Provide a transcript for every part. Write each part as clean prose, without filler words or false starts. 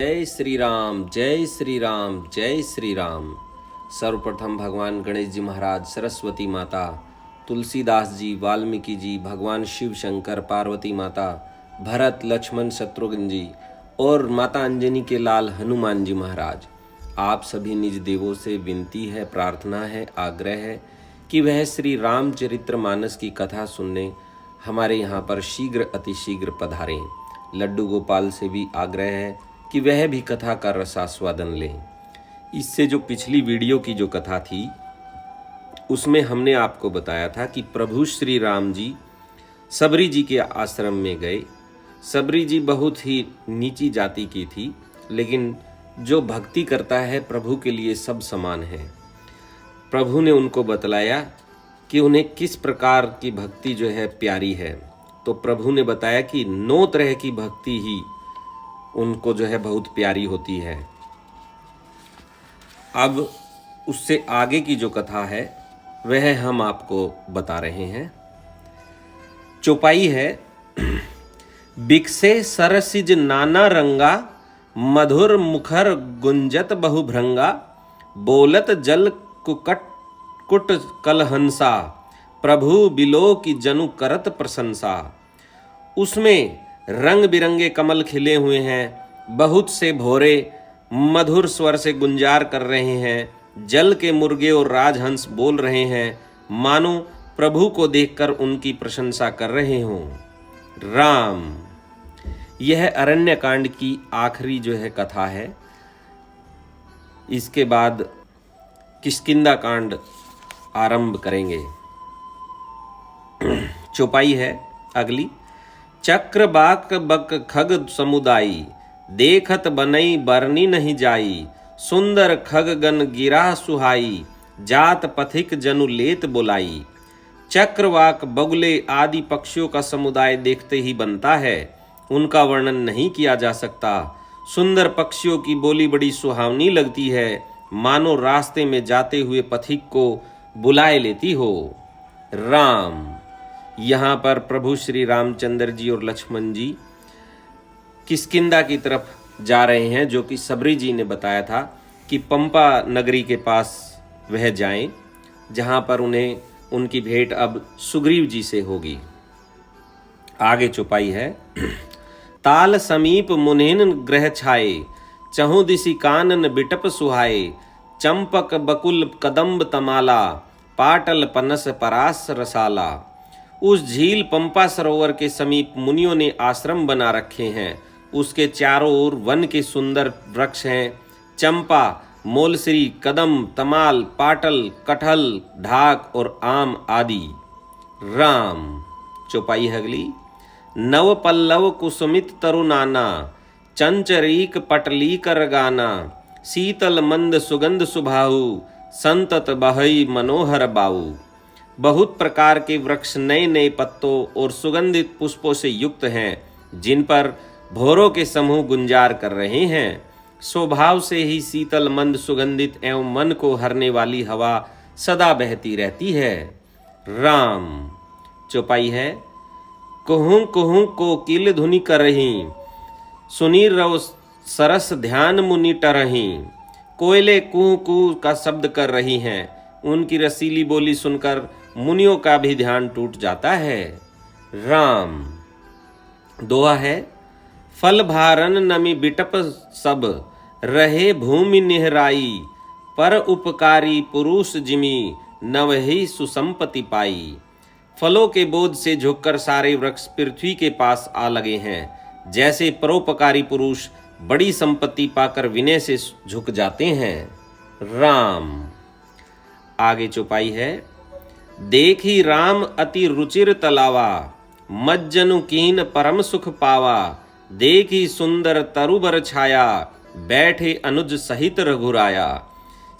जय श्री राम, जय श्री राम, जय श्री राम। सर्वप्रथम भगवान गणेश जी महाराज, सरस्वती माता, तुलसीदास जी, वाल्मीकि जी, भगवान शिव शंकर, पार्वती माता, भरत, लक्ष्मण, शत्रुघ्न जी और माता अंजनी के लाल हनुमान जी महाराज, आप सभी निज देवों से विनती है, प्रार्थना है, आग्रह है कि वह श्री रामचरितमानस की कथा सुनने हमारे यहाँ पर शीघ्र अतिशीघ्र पधारें। लड्डू गोपाल से भी आग्रह है कि वह भी कथा का रसास्वादन लें। इससे जो पिछली वीडियो की जो कथा थी उसमें हमने आपको बताया था कि प्रभु श्री राम जी सबरी जी के आश्रम में गए। सबरी जी बहुत ही नीची जाति की थी, लेकिन जो भक्ति करता है प्रभु के लिए सब समान है। प्रभु ने उनको बतलाया कि उन्हें किस प्रकार की भक्ति जो है प्यारी है। तो प्रभु ने बताया कि 9 तरह की भक्ति ही उनको जो है बहुत प्यारी होती है। अब उससे आगे की जो कथा है वह हम आपको बता रहे हैं। चौपाई है। बिकसे सरसिज नाना रंगा, मधुर मुखर गुंजत बहुभृंगा, बोलत जल कुकट कुट कलहंसा, प्रभु बिलो की जनु करत प्रशंसा। उसमें रंग बिरंगे कमल खिले हुए हैं, बहुत से भोरे मधुर स्वर से गुंजार कर रहे हैं, जल के मुर्गे और राजहंस बोल रहे हैं, मानो प्रभु को देखकर उनकी प्रशंसा कर रहे हों। राम, यह अरण्य कांड की आखिरी जो है कथा है। इसके बाद किष्किंधा कांड आरंभ करेंगे। चौपाई है अगली। चक्र बाक बक खग समुदायी, देखत बनई बरनी नहीं जाई, सुंदर खग गन गिरा सुहाई, जात पथिक जनु लेत बुलाई। चक्रवाक बगुले आदि पक्षियों का समुदाय देखते ही बनता है, उनका वर्णन नहीं किया जा सकता। सुंदर पक्षियों की बोली बड़ी सुहावनी लगती है, मानो रास्ते में जाते हुए पथिक को बुलाए लेती हो। राम, यहाँ पर प्रभु श्री रामचंद्र जी और लक्ष्मण जी किष्किंधा की तरफ जा रहे हैं, जो कि सबरी जी ने बताया था कि पंपा नगरी के पास वह जाएं, जहाँ पर उन्हें उनकी भेंट अब सुग्रीव जी से होगी। आगे चौपाई है। ताल समीप मुनिन ग्रह छाए, चहु दिशि कानन बिटप सुहाए, चंपक बकुल कदम्ब तमाला, पाटल पनस परास रसाला। उस झील पंपा सरोवर के समीप मुनियों ने आश्रम बना रखे हैं। उसके चारों ओर वन के सुंदर वृक्ष हैं, चंपा, मोलसरी, कदम, तमाल, पाटल, कटहल, ढाक और आम आदि। राम, चौपाई अगली। नव पल्लव कुसुमित तरुनाना, चंचरीक पटली कर गाना, शीतल मंद सुगंध सुभाहु, संतत बहई मनोहर बाऊ। बहुत प्रकार के वृक्ष नए नए पत्तों और सुगंधित पुष्पों से युक्त हैं, जिन पर भौरों के समूह गुंजार कर रहे हैं। स्वभाव से ही शीतल मंद सुगंधित एवं मन को हरने वाली हवा सदा बहती रहती है। राम, चौपाई है। कुहू कुहू कोकिल धुनि करही, सुनी रव सरस ध्यान मुनि टरही। कोयले कुहू कुहू का शब्द कर रही हैं, उनकी रसीली बोली सुनकर मुनियों का भी ध्यान टूट जाता है। राम, दोहा है। फल भारन नमी बिटप सब, रहे भूमि निहराई, पर उपकारी पुरुष जिमी, नवहि सुसंपत्ति पाई। फलों के बोझ से झुककर सारे वृक्ष पृथ्वी के पास आ लगे हैं, जैसे परोपकारी पुरुष बड़ी संपत्ति पाकर विनय से झुक जाते हैं। राम, आगे चौपाई है। देखी राम अति रुचिर तलावा, मज्जनु कीन परम सुख पावा, देखी सुंदर तरुबर छाया, बैठे अनुज सहित रघुराया।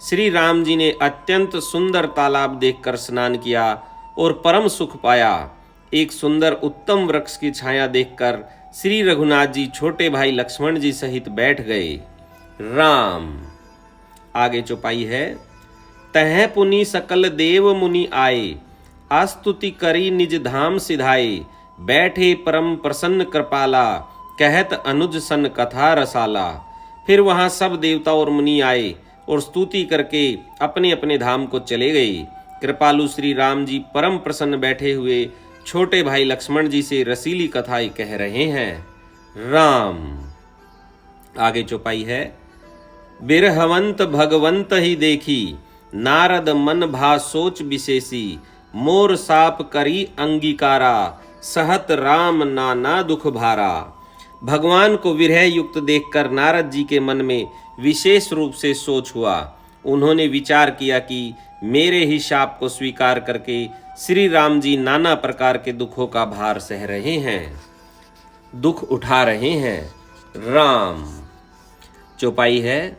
श्री राम जी ने अत्यंत सुंदर तालाब देखकर स्नान किया और परम सुख पाया। एक सुंदर उत्तम वृक्ष की छाया देखकर श्री रघुनाथ जी छोटे भाई लक्ष्मण जी सहित बैठ गए। राम, आगे चौपाई है। तह पुनि सकल देव मुनि आए, आस्तुति करी निज धाम सिधाए, बैठे परम प्रसन्न कृपाला, कहत अनुज सन कथा रसाला। फिर वहां सब देवता और मुनि आए और स्तुति करके अपने अपने धाम को चले गए। कृपालु श्री राम जी परम प्रसन्न बैठे हुए छोटे भाई लक्ष्मण जी से रसीली कथाएं कह रहे हैं। राम। आगे चौपाई है। बिरहवंत भगवंत ही देखी, नारद मन भा सोच विशेषी, मोर साप करी अंगीकारा, सहत राम नाना दुख भारा। भगवान को विरह युक्त देखकर नारद जी के मन में विशेष रूप से सोच हुआ। उन्होंने विचार किया कि मेरे ही शाप को स्वीकार करके श्री राम जी नाना प्रकार के दुखों का भार सह रहे हैं, दुख उठा रहे हैं। राम। चौपाई है।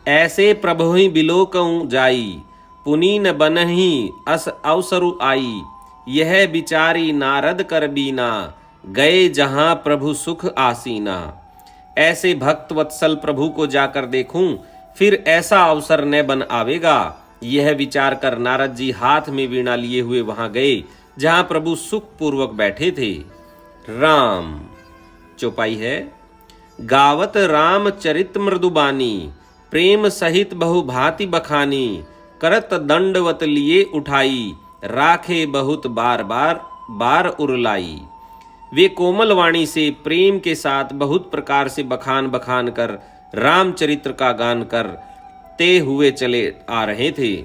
ऐसे प्रभु ही बिलोकऊं जाई, पुनीन बनहि अस अवसरु आई, यह बिचारी नारद कर बीना, गए जहां प्रभु सुख आसीना। ऐसे भक्त वत्सल प्रभु को जाकर देखूं, फिर ऐसा अवसर न बन आवेगा। यह विचार कर नारद जी हाथ में वीणा लिए हुए वहां गए जहां प्रभु सुख पूर्वक बैठे थे। राम। चौपाई है। गावत राम चरित मृदुबानी, प्रेम सहित बहु भांति बखानी, करत दंडवत लिए उठाई, राखे बहुत बार बार बार उरलाई। वे कोमल वाणी से प्रेम के साथ बहुत प्रकार से बखान बखान कर रामचरित्र का गान करते हुए चले आ रहे थे।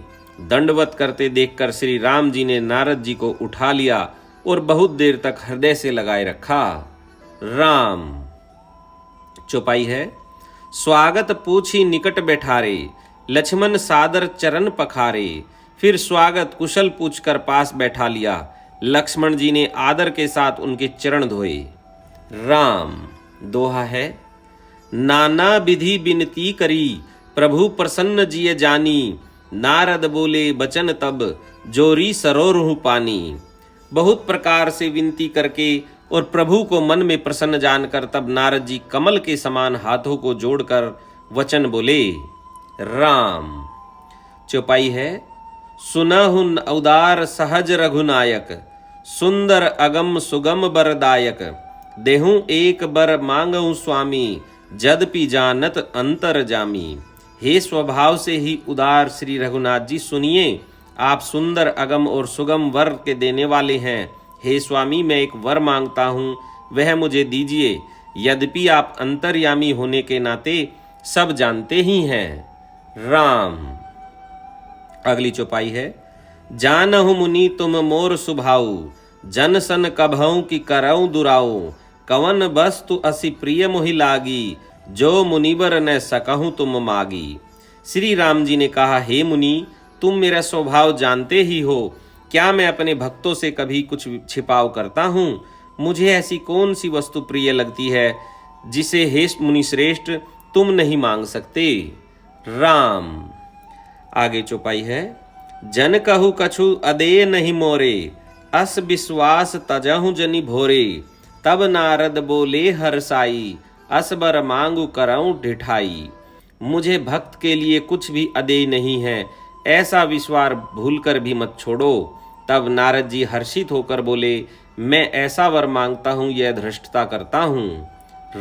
दंडवत करते देखकर श्री राम जी ने नारद जी को उठा लिया और बहुत देर तक हृदय से लगाए रखा। राम। चौपाई है। स्वागत पूछी निकट बैठारे, लक्ष्मण सादर चरण पखारे, फिर स्वागत कुशल पूछकर पास बैठा लिया। लक्ष्मण जी ने आदर के साथ उनके चरण धोए। राम। दोहा है। नाना विधि बिनती करी, प्रभु प्रसन्न जिय जानी, नारद बोले बचन तब, जोरी सरोरुह पानी। बहुत प्रकार से विनती करके और प्रभु को मन में प्रसन्न जानकर तब नारद जी कमल के समान हाथों को जोड़कर वचन बोले। राम। चौपाई है। सुनहु उदार सहज रघुनायक, सुंदर अगम सुगम बरदायक, देहूं एक बर मांगऊं स्वामी, जदपि जानत अंतर जामी। हे स्वभाव से ही उदार श्री रघुनाथ जी सुनिए, आप सुंदर अगम और सुगम वर के देने वाले हैं। हे स्वामी, मैं एक वर मांगता हूँ, वह मुझे दीजिए। यद्यपि आप अंतर्यामी होने के नाते सब जानते ही हैं। राम। अगली चौपाई है। जानहु मुनि तुम मोर सुभाऊ, जन सन कभऊ की करऊ दुराऊ, कवन वस्तु असी प्रिय मोहि लागी, जो मुनिवर न सकहूं तुम मागी। श्री राम जी ने कहा, हे मुनि, तुम मेरा स्वभाव जानते ही हो, क्या मैं अपने भक्तों से कभी कुछ छिपाव करता हूँ? मुझे ऐसी कौन सी वस्तु प्रिय लगती है जिसे हे मुनि श्रेष्ठ तुम नहीं मांग सकते। राम। आगे चौपाई है। जन कहु कछु अदेय नहीं मोरे, अस विश्वास तजहु जनि भोरे, तब नारद बोले हरसाई, असबर मांगु करऊं ढिठाई। मुझे भक्त के लिए कुछ भी अदेय नहीं है, ऐसा विश्वास भूलकर भी मत छोड़ो। तब नारद जी हर्षित होकर बोले, मैं ऐसा वर मांगता हूं, यह धृष्टता करता हूं।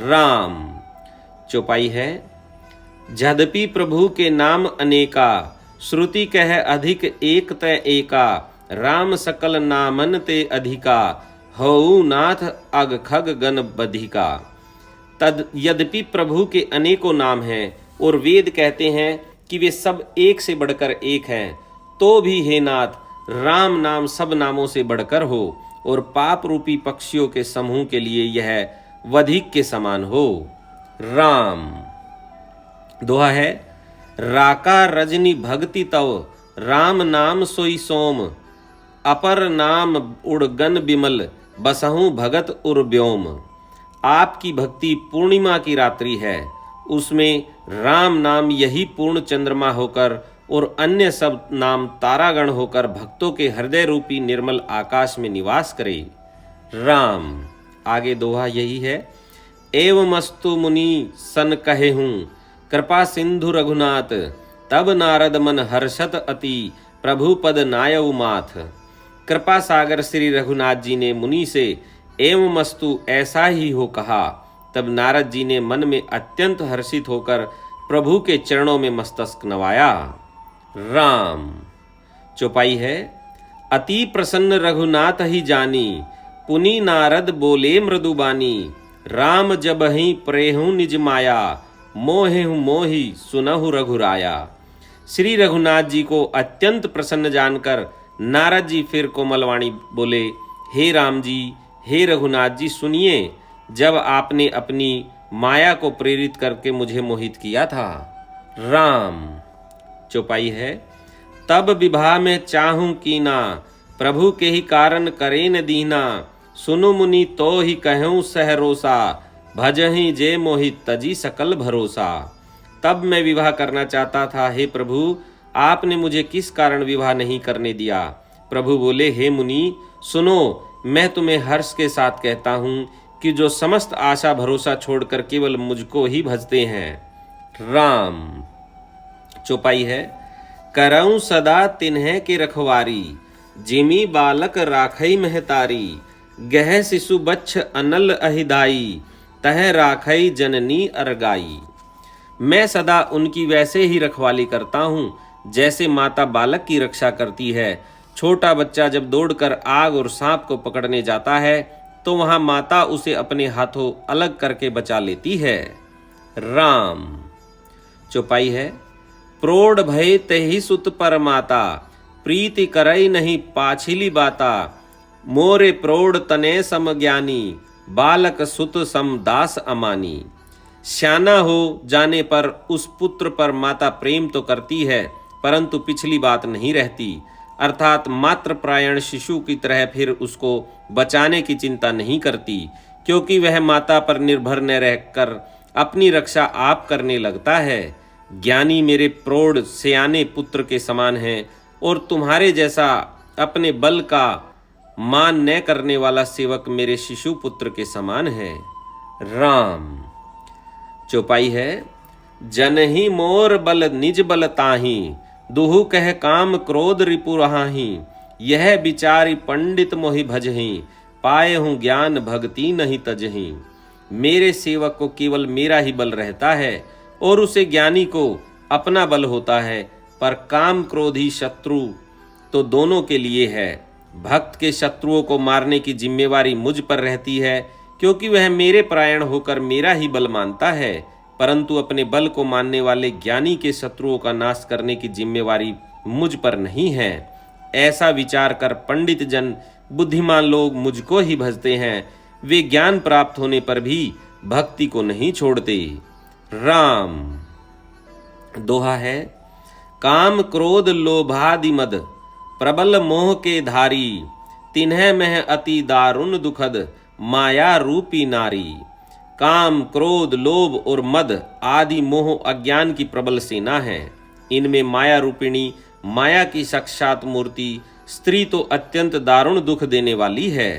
राम। चौपाई है। यद्यपि प्रभु के नाम अनेका, श्रुति कह अधिक एक तय एका, राम सकल नामन ते अधिका, हऊ नाथ अग खग गण बधिका। तद यद्यपि प्रभु के अनेकों नाम हैं और वेद कहते हैं कि वे सब एक से बढ़कर एक हैं, तो भी हे नाथ, राम नाम सब नामों से बढ़कर हो और पाप रूपी पक्षियों के समूह के लिए यह वधिक के समान हो। राम। दोहा है। राका रजनी भक्ति तव, राम नाम सोई सोम, अपर नाम उड़गन बिमल, बसहूं भगत उर्व्योम। आपकी भक्ति पूर्णिमा की रात्रि है, उसमें राम नाम यही पूर्ण चंद्रमा होकर और अन्य सब नाम तारागण होकर भक्तों के हृदय रूपी निर्मल आकाश में निवास करे। राम। आगे दोहा यही है। एवमस्तु मुनि सन कहे हूँ, कृपा सिंधु रघुनाथ, तब नारद मन हर्षत अति, प्रभु पद नायउ माथ। कृपा सागर श्री रघुनाथ जी ने मुनि से एवमस्तु ऐसा ही हो कहा। तब नारद जी ने मन में अत्यंत हर्षित होकर प्रभु के चरणों में मस्तक नवाया। राम। चौपाई है। अति प्रसन्न रघुनाथ ही जानी, पुनि नारद बोले मृदुबानी। राम जबहि प्रेहु निज माया, मोहेहु मोहि सुनहु रघुराया। श्री रघुनाथ जी को अत्यंत प्रसन्न जानकर नारद जी फिर कोमलवाणी बोले, हे राम जी, हे रघुनाथ जी, सुनिए, जब आपने अपनी माया को प्रेरित करके मुझे मोहित किया था। राम। चौपाई है। तब विवाह में चाहूं कीना, प्रभु के ही कारण करे न दीना। सुनु मुनि तो ही कहूं सहरोसा, भजहि जे मोहित तजी सकल भरोसा। तब मैं विवाह करना चाहता था, हे प्रभु, आपने मुझे किस कारण विवाह नहीं करने दिया। प्रभु बोले, हे मुनि सुनो, मैं तुम्हें हर्ष के साथ कहता हूँ कि जो समस्त आशा भरोसा छोड़कर केवल मुझको ही भजते हैं। राम। चौपाई है। करऊं सदा तिन्हे के रखवारी, जिमी बालक राखई महतारी। गह शिशु बच्छ अनल अहिदाई, तह राखई जननी अरगाई। मैं सदा उनकी वैसे ही रखवाली करता हूँ जैसे माता बालक की रक्षा करती है। छोटा बच्चा जब दौड़कर आग और सांप को पकड़ने जाता है तो वहां माता उसे अपने हाथों अलग करके बचा लेती है। राम। चौपाई है। प्रोढ़ भय तेहि सुत पर माता, प्रीति करई नहीं पाछिली बाता। मोरे प्रौढ़ तने सम ज्ञानी, बालक सुत सम दास अमानी। श्याना हो जाने पर उस पुत्र पर माता प्रेम तो करती है, परंतु पिछली बात नहीं रहती, अर्थात मात्र प्रायण शिशु की तरह फिर उसको बचाने की चिंता नहीं करती, क्योंकि वह माता पर निर्भर न रहकर अपनी रक्षा आप करने लगता है। ज्ञानी मेरे प्रौढ़ सयाने पुत्र के समान है, और तुम्हारे जैसा अपने बल का मान न करने वाला सेवक मेरे शिशु पुत्र के समान है। राम। चौपाई है। जन ही मोर बल निज बल ताही, दुहु कह काम क्रोध रिपु रहाही। यह विचारी पंडित मोहि भजहि, पाए हूँ ज्ञान भक्ति नहीं तजहि। मेरे सेवक को केवल मेरा ही बल रहता है और उसे ज्ञानी को अपना बल होता है, पर काम क्रोधी शत्रु तो दोनों के लिए है। भक्त के शत्रुओं को मारने की जिम्मेवारी मुझ पर रहती है, क्योंकि वह मेरे परायण होकर मेरा ही बल मानता है, परंतु अपने बल को मानने वाले ज्ञानी के शत्रुओं का नाश करने की जिम्मेवारी मुझ पर नहीं है। ऐसा विचार कर पंडित जन बुद्धिमान लोग मुझको ही भजते हैं, वे ज्ञान प्राप्त होने पर भी भक्ति को नहीं छोड़ते। राम। दोहा है। काम क्रोध लोभादि मद, प्रबल मोह के धारी। तिन्ह में अति दारुण दुखद, माया रूपी नारी। काम क्रोध लोभ और मद आदि मोह अज्ञान की प्रबल सेना है। इनमें माया रूपिणी माया की साक्षात मूर्ति स्त्री तो अत्यंत दारुण दुख देने वाली है।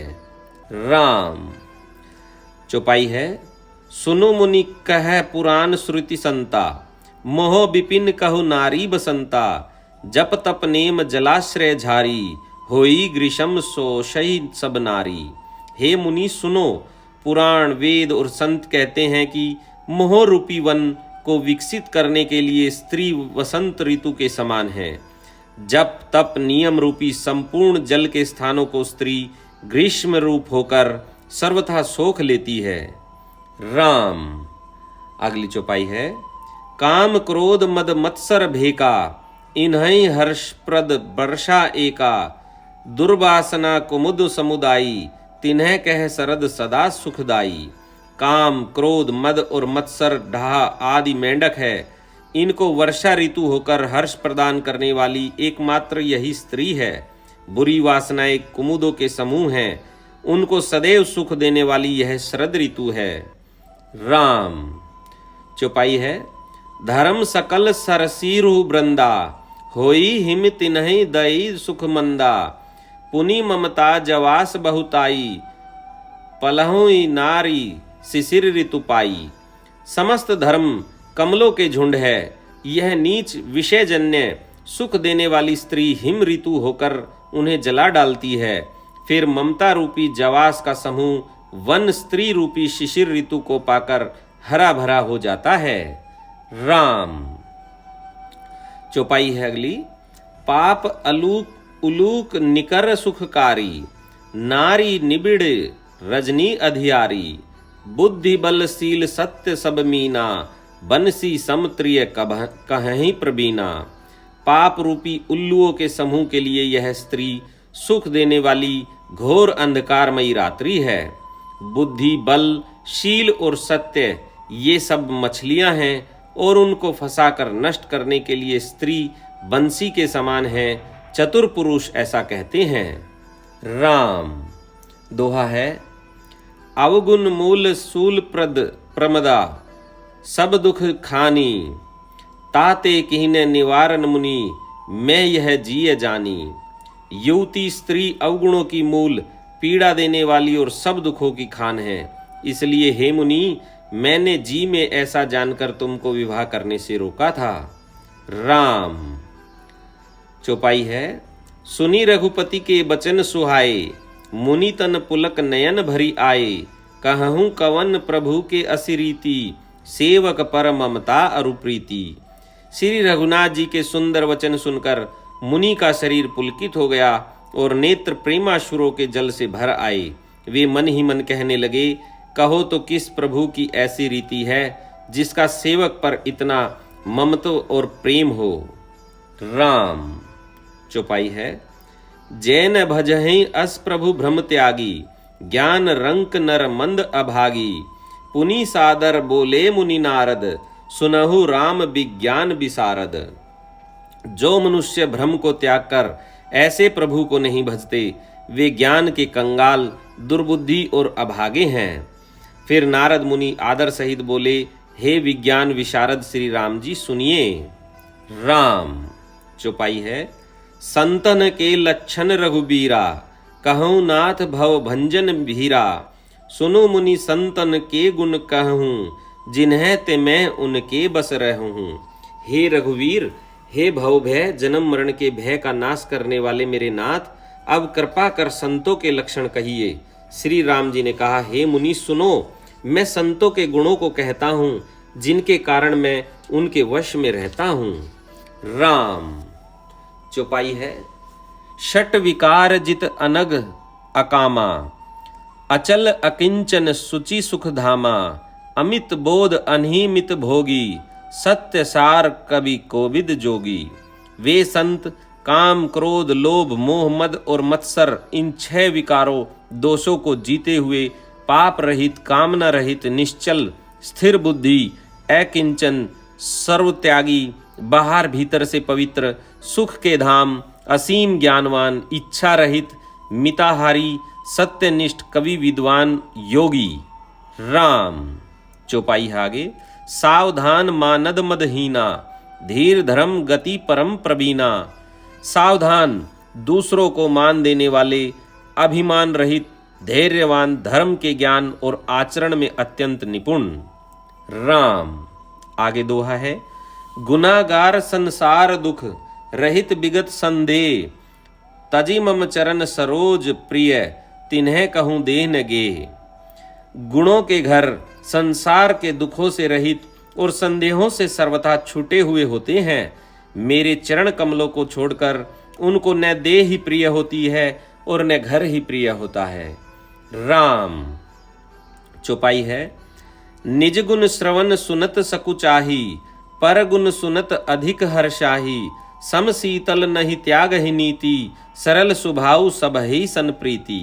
राम। चौपाई है। सुनु मुनि कह पुराण श्रुति संता, मोह विपिन कहु नारी बसंता। जप तप नेम जलाश्रय झारी, होई ग्रीष्म सोशई सब नारी। हे मुनि सुनो, पुराण वेद और संत कहते हैं कि मोह रूपी वन को विकसित करने के लिए स्त्री वसंत ऋतु के समान है। जप तप नियम रूपी संपूर्ण जल के स्थानों को स्त्री ग्रीष्म रूप होकर सर्वथा सोख लेती है। राम। अगली चौपाई है। काम क्रोध मद मत्सर भेका, इन्हीं हर्षप्रद वर्षा एका। दुर्वासना कुमुद समुदायी, तिन्ह कह शरद सदा सुखदाई। काम क्रोध मद और मत्सर ढाह आदि मेंढक है, इनको वर्षा ऋतु होकर हर्ष प्रदान करने वाली एकमात्र यही स्त्री है। बुरी वासनाएं कुमुदों के समूह हैं, उनको सदैव सुख देने वाली यह शरद ऋतु है। राम। चौपाई है। धर्म सकल सरसीरु वृंदा, होई हिम तिन्हि दई सुख मंदा। पुनि ममता जवास बहुताई, पलहुई नारी शिशिर ऋतु पाई। समस्त धर्म कमलों के झुंड है, यह नीच विषयजन्य सुख देने वाली स्त्री हिम ऋतु होकर उन्हें जला डालती है। फिर ममता रूपी जवास का समूह वन स्त्री रूपी शिशिर ऋतु को पाकर हरा भरा हो जाता है। राम। चौपाई है अगली। पाप अलूक उलूक निकर सुखकारी, नारी निबिड़ रजनी अधियारी, बुद्धि बलशील सत्य सब मीना, बंसी समत्रिय कहीं प्रवीणा। पाप रूपी उल्लुओं के समूह के लिए यह स्त्री सुख देने वाली घोर अंधकारमयी रात्रि है। बुद्धि, बल, शील और सत्य ये सब मछलियां हैं और उनको फंसाकर नष्ट करने के लिए स्त्री बंसी के समान है। चतुर पुरुष ऐसा कहते हैं। राम। दोहा है। अवगुण मूल सूल प्रमदा, सब दुख खानी, ताते कीन्ह निवारण मुनि, मैं यह जिय जानी। युवती स्त्री अवगुणों की मूल, पीड़ा देने वाली और सब दुखों की खान है। इसलिए हे मुनि, मैंने जी में ऐसा जानकर तुमको विवाह करने से रोका था। राम। चौपाई है। सुनी रघुपति के बचन सुहाए, मुनि तन पुलक नयन भरी आए। कहूँ कवन प्रभु के असिरीति, सेवक पर ममता अरुप्रीति। श्री रघुनाथ जी के सुंदर वचन सुनकर मुनि का शरीर पुलकित हो गया और नेत्र प्रेमाश्रुओं के जल से भर आए। वे मन ही मन कहने लगे, कहो तो किस प्रभु की ऐसी रीति है जिसका सेवक पर इतना ममत्व और प्रेम हो। राम। चौपाई है। जैन भजहि अस प्रभु भ्रम त्यागी, ज्ञान रंक नर मंद अभागी। पुनि सादर बोले मुनि नारद, सुनहु राम विज्ञान विसारद। जो मनुष्य भ्रम को त्याग कर ऐसे प्रभु को नहीं भजते, वे ज्ञान के कंगाल, दुर्बुद्धि और अभागे हैं। फिर नारद मुनि आदर सहित बोले, हे विज्ञान विशारद श्री राम जी सुनिए। राम। चौपाई है। संतन के लक्षण रघुबीरा, कहूँ नाथ भव भंजन भीरा। सुनो मुनि संतन के गुण कहूँ, जिन्हें ते मैं उनके बस रहूँ। हे रघुवीर, हे भव भय जन्म मरण के भय का नाश करने वाले मेरे नाथ, अब कृपा कर संतों के लक्षण कहिए। श्री राम जी ने कहा, हे मुनि सुनो, मैं संतों के गुणों को कहता हूँ, जिनके कारण मैं उनके वश में रहता हूँ। राम। चौपाई है। षट विकार जित अनग अकामा, अचल अकिंचन सुचि सुख धामा। अमित बोध अनहिमित भोगी, सत्य सार कवि कोविद जोगी। वे संत काम, क्रोध, लोभ, मोह, मद और मत्सर, इन 6 विकारों दोषों को जीते हुए पाप रहित, कामना रहित, निश्चल, स्थिर बुद्धि, अकिंचन, सर्वत्यागी, बाहर भीतर से पवित्र, सुख के धाम, असीम ज्ञानवान, इच्छा रहित, मिताहारी, सत्यनिष्ठ, कवि, विद्वान, योगी। राम। चौपाई है आगे। सावधान मानद मदहीना, धीर धर्म गति परम प्रवीणा। सावधान, दूसरों को मान देने वाले, अभिमान रहित, धैर्यवान, धर्म के ज्ञान और आचरण में अत्यंत निपुण। राम। आगे दोहा है। गुनागार संसार दुख, रहित विगत संदेह। तजी मम चरण सरोज प्रिय, तिन्हें कहूँ देह न गे। गुणों के घर संसार के दुखों से रहित और संदेहों से सर्वथा छूटे हुए होते हैं। मेरे चरण कमलों को छोड़कर उनको न देह ही प्रिय होती है और न घर ही प्रिय होता है। राम। चौपाई है। निज गुण श्रवण सुनत सकुचाही, पर गुण सुनत अधिक हर्षाही। सम शीतल नहीं त्याग ही नीति, सरल स्वभाव सब ही सन प्रीति।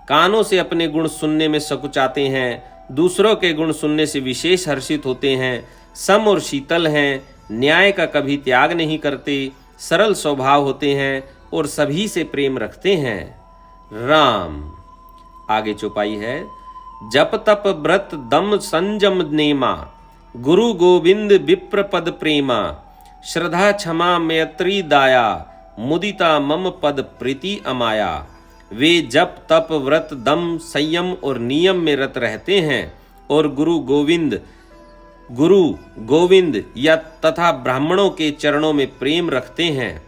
कानों से अपने गुण सुनने में सकुचाते हैं, दूसरों के गुण सुनने से विशेष हर्षित होते हैं। सम और शीतल हैं, न्याय का कभी त्याग नहीं करते, सरल स्वभाव होते हैं और सभी से प्रेम रखते हैं। राम। आगे चौपाई है। जप तप व्रत दम संजम नेमा, गुरु गोविंद विप्र पद प्रेमा। श्रद्धा क्षमा मैत्री दाया, मुदिता मम पद प्रीति अमाया। वे जप तप व्रत दम संयम और नियम में रत रहते हैं और गुरु गोविंद या तथा ब्राह्मणों के चरणों में प्रेम रखते हैं।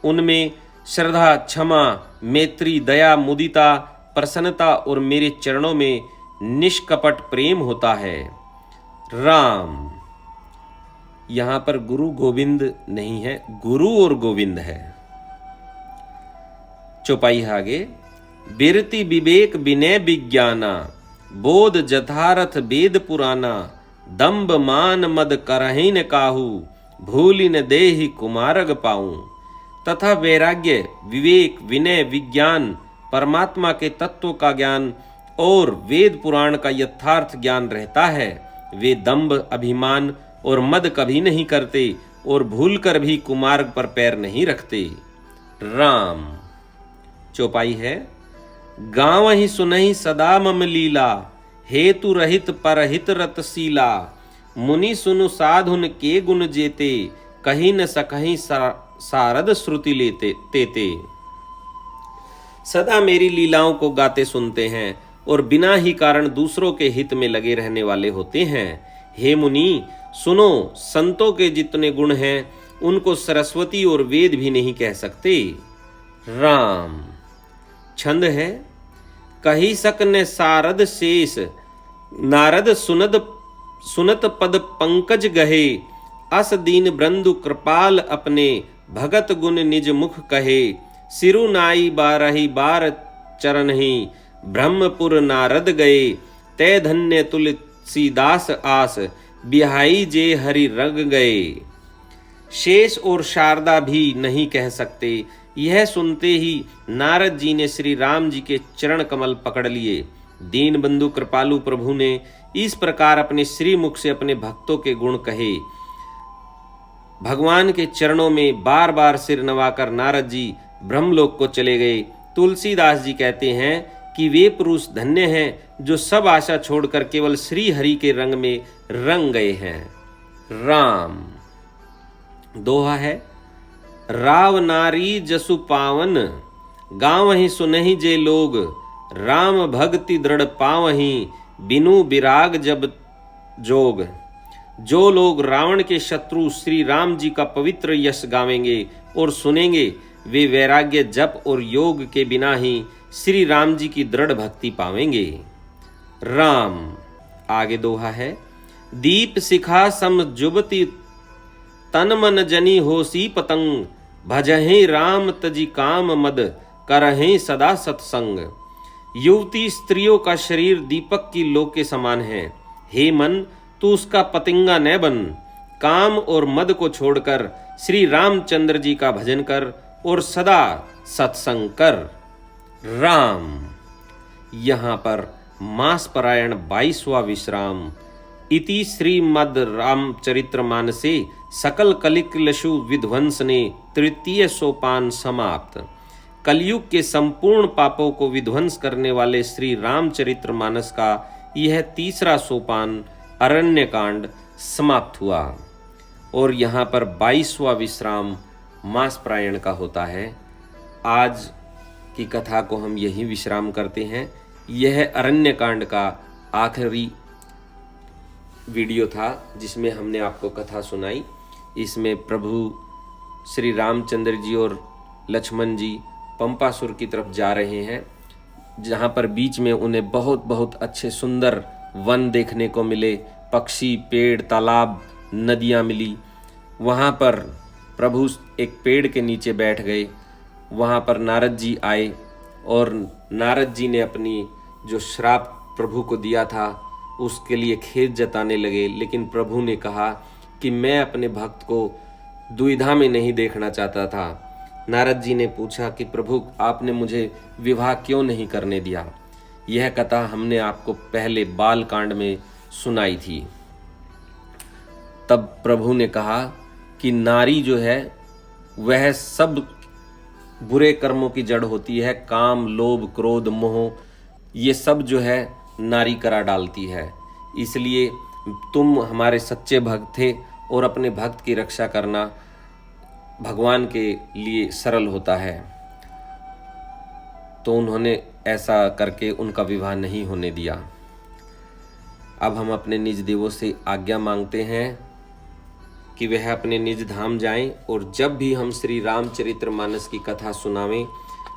उनमें श्रद्धा, क्षमा, मैत्री, दया, मुदिता, प्रसन्नता और मेरे चरणों में निष्कपट प्रेम होता है। राम, यहां पर गुरु गोविंद नहीं है, गुरु और गोविंद है। चौपाई है आगे। बिरति विवेक विनय विज्ञाना, बोध जथारथ वेद पुराना, दंभ मान मद करहिन काहू, भूलिन देहि कुमारग पाऊं। तथा वैराग्य, विवेक, विनय, विज्ञान, परमात्मा के तत्व का ज्ञान और वेद पुराण का यथार्थ ज्ञान रहता है। वे दंभ, अभिमान और मद कभी नहीं करते और भूलकर भी कुमार्ग पर पैर नहीं रखते। राम, चौपाई है। गावहि सुनहि सदा मम लीला, हेतु रहित परहित रतशीला, मुनि सुनु साधुन के गुण जेते, कहीं न सकहीं सारद श्रुति लेते तेते। सदा मेरी लीलाओं को गाते सुनते हैं और बिना ही कारण दूसरों के हित में लगे रहने वाले होते हैं। हे मुनि, सुनो, संतों के जितने गुण हैं उनको सरस्वती और वेद भी नहीं कह सकते। राम, छंद है। कही सकने सारद शेष, नारद सुनत पद पंकज गहे, अस दीन बृंदु कृपाल अपने, भगत गुण निज मुख कहे, सिरु नाई बारही बार चरणहि, ब्रह्मपुर नारद गए, तै धन्य तुलसीदास आस, बिहाई जे हरि रग गए। शेष और शारदा भी नहीं कह सकते। यह सुनते ही नारद जी ने श्री राम जी के चरण कमल पकड़ लिए। दीन बंधु कृपालु प्रभु ने इस प्रकार अपने श्री मुख से अपने भक्तों के गुण कहे। भगवान के चरणों में बार बार सिर नवाकर नारद जी ब्रह्मलोक को चले गए। तुलसीदास जी कहते हैं कि वे पुरुष धन्य हैं जो सब आशा छोड़कर केवल श्री हरि के रंग में रंग गए हैं। राम, दोहा है। राव नारी जसु पावन, गावहि सुनहि जे लोग, राम भक्ति दृढ़ पावहि, बिनु विराग जब जोग। जो लोग रावण के शत्रु श्री राम जी का पवित्र यश गावेंगे और सुनेंगे, वे वैराग्य, जप और योग के बिना ही श्री राम जी की दृढ़ भक्ति पावेंगे। राम, आगे दोहा है। दीप शिखा सम जुबती, तन मन जनी होसी पतंग, भजहि राम तजी काम मद, करहि सदा सत्संग। युवती स्त्रियों का शरीर दीपक की लो के समान है। हे मन, तू उसका पतंगा न बन। काम और मद को छोड़कर श्री रामचंद्र जी का भजन कर और सदा सत्संग कर। राम, यहाँ पर मासपरायण 22वां विश्राम। इति श्रीमद् रामचरितमानसे सकल कलिकलशु विध्वंसने तृतीय सोपान समाप्त। कलयुग के संपूर्ण पापों को विध्वंस करने वाले श्री रामचरितमानस का यह तीसरा सोपान अरण्यकांड समाप्त हुआ और यहाँ पर 22वां विश्राम मासपरायण का होता है। आज की कथा को हम यही विश्राम करते हैं। यह अरण्यकांड का आखिरी वीडियो था जिसमें हमने आपको कथा सुनाई। इसमें प्रभु श्री रामचंद्र जी और लक्ष्मण जी पंपासुर की तरफ जा रहे हैं, जहाँ पर बीच में उन्हें बहुत बहुत अच्छे सुंदर वन देखने को मिले, पक्षी, पेड़, तालाब, नदियाँ मिली। वहाँ पर प्रभु एक पेड़ के नीचे बैठ गए। वहाँ पर नारद जी आए और नारद जी ने अपनी जो श्राप प्रभु को दिया था उसके लिए खेद जताने लगे, लेकिन प्रभु ने कहा कि मैं अपने भक्त को दुविधा में नहीं देखना चाहता था। नारद जी ने पूछा कि प्रभु, आपने मुझे विवाह क्यों नहीं करने दिया? यह कथा हमने आपको पहले बाल कांड में सुनाई थी। तब प्रभु ने कहा कि नारी जो है वह सब बुरे कर्मों की जड़ होती है। काम, लोभ, क्रोध, मोह, ये सब जो है नारी करा डालती है। इसलिए तुम हमारे सच्चे भक्त थे और अपने भक्त की रक्षा करना भगवान के लिए सरल होता है। तो उन्होंने ऐसा करके उनका विवाह नहीं होने दिया। अब हम अपने निज देवों से आज्ञा मांगते हैं कि वह अपने निज धाम जाएं और जब भी हम श्री रामचरितमानस की कथा सुनावें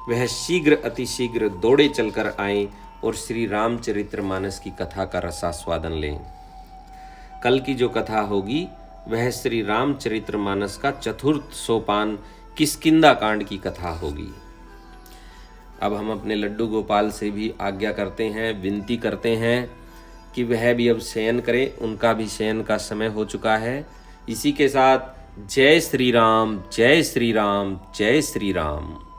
वह शीघ्र अतिशीघ्र दौड़े चलकर आएं और श्री रामचरितमानस की कथा का रसास्वादन लें। कल की जो कथा होगी वह श्री रामचरितमानस का चतुर्थ सोपान किष्किंधा कांड की कथा होगी। अब हम अपने लड्डू गोपाल से भी आज्ञा करते हैं, विनती करते हैं कि वह भी अब शयन करें, उनका भी शयन का समय हो चुका है। इसी के साथ जय श्री राम, जय श्री राम, जय श्री राम।